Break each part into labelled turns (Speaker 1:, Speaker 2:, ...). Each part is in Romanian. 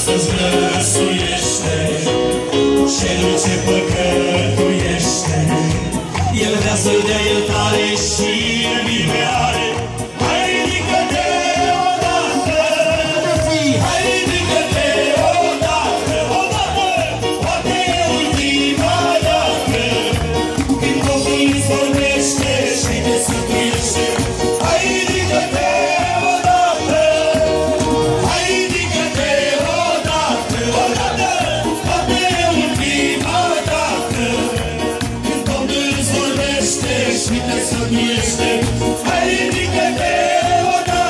Speaker 1: să-ți grăsuiește celul ce păcătuiește. El vrea să-l dea iertare și eliberare. Hai, ridică-te odată! Hai, ridică-te odată! Odată! Poate e ultima dată când Domnul îți vorbește și te sfătuiește. Hai, ridică-te odată! Hai, ridică-te odată! Odată! Poate e ultima dată când Domnul îți vorbește și te sfătuiește. Hai, ridică-te odată!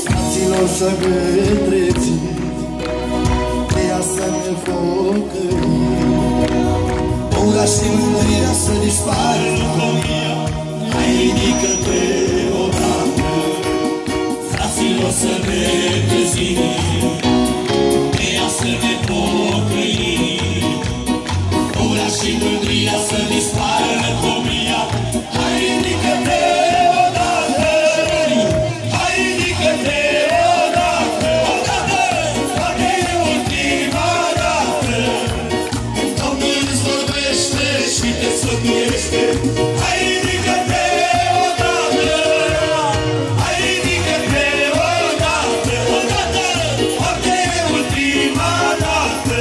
Speaker 2: Fraților, să vă întrețiți, de ea să ne focăim, ura și mândria să dispară lumea.
Speaker 1: Hai, ridică-te odată! Fraților, să ne trezim, de ea să ne pocăim, ura și mândria să dispară lumea. Hai, ridică-te odată! Hai, ridică-te odată! Odată! Poate e ultima dată când Domnul îți vorbește și te sfătuiește. Hai, ridică-te odată! Hai, ridică-te odată! Odată! Poate e ultima dată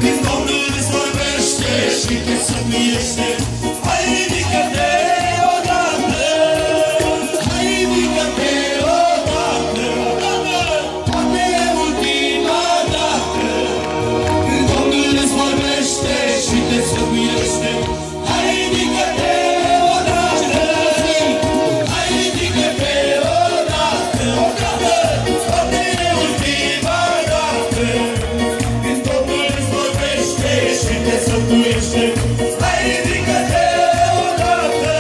Speaker 1: când Domnul îți vorbește și te sfătuiește. Hai, ridică-te odată! Hai, ridică-te odată! Odată! Poate e ultima dată când Domnul îți vorbește și te sfătuiește. Hai, ridică-te odată! Hai, ridică-te odată! Odată! Poate e ultima dată când Domnul îți vorbește și te sfătuiește. Hai, ridică-te odată!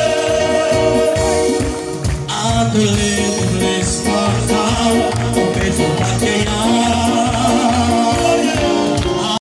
Speaker 1: Adele-le sparta, pentru partea